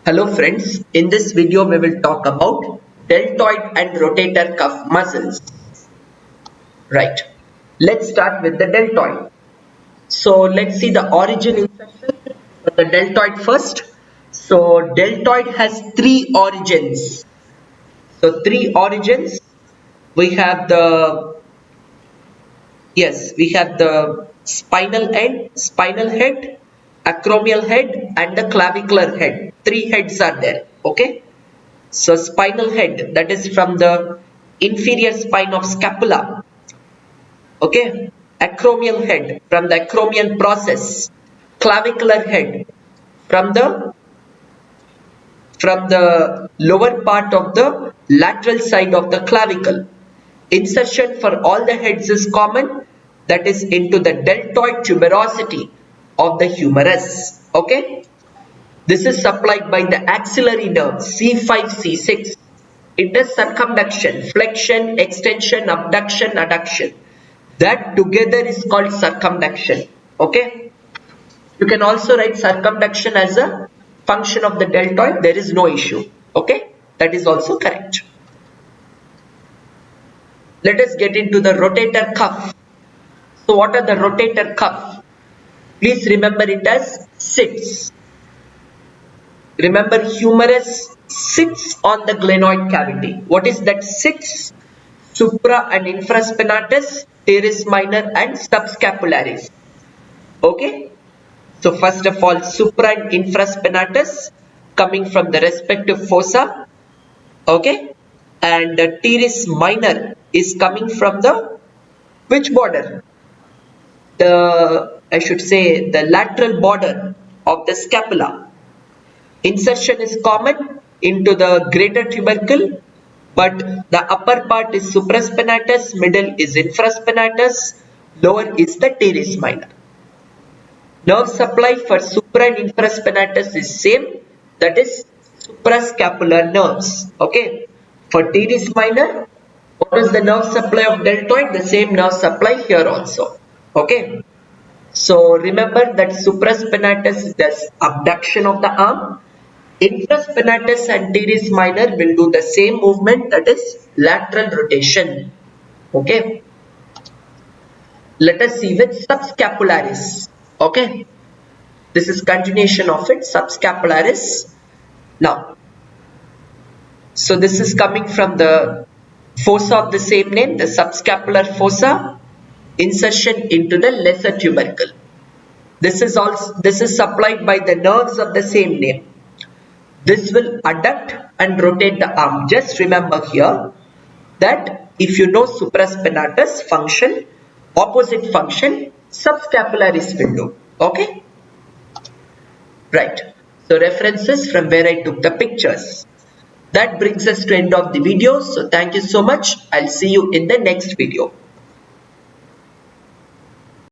Hello friends, in this video we will talk about deltoid and rotator cuff muscles. Right, let's start with the deltoid. So let's see the origin insertion for the deltoid first. So deltoid has three origins. So three origins. We have the spinal head, acromial head and the clavicular head. Three heads are there. Okay. So spinal head, that is from the inferior spine of scapula. Okay. Acromial head from the acromial process. Clavicular head from the lower part of the lateral side of the clavicle. Insertion for all the heads is common, that is into the deltoid tuberosity of the humerus. Okay. This is supplied by the axillary nerve C5, C6. It does circumduction, flexion, extension, abduction, adduction. That together is called circumduction. Okay. You can also write circumduction as a function of the deltoid. There is no issue. Okay. That is also correct. Let us get into the rotator cuff. So what are the rotator cuff? Please remember it as sits. Remember, humerus sits on the glenoid cavity. What is that sits? Supra and infraspinatus, teres minor and subscapularis. Okay. So first of all, supra and infraspinatus coming from the respective fossa. Okay. And the teres minor is coming from the which border? The lateral border of the scapula. Insertion is common into the greater tubercle, but the upper part is supraspinatus, middle is infraspinatus, lower is the teres minor. Nerve supply for supra and infraspinatus is same, that is suprascapular nerves. Okay. For teres minor, what is the nerve supply of deltoid? The same nerve supply here also. Okay. So remember that supraspinatus does abduction of the arm. Infraspinatus and teres minor will do the same movement, that is lateral rotation. Okay. Let us see with subscapularis. Okay. This is continuation of it, subscapularis. Now, so this is coming from the fossa of the same name, the subscapular fossa. Insertion into the lesser tubercle. This is supplied by the nerves of the same name. This will adduct and rotate the arm. Just remember here that if you know supraspinatus function, opposite function subscapularis will do. Okay. Right. So references from where I took the pictures. That brings us to end of the video. So thank you so much. I'll see you in the next video.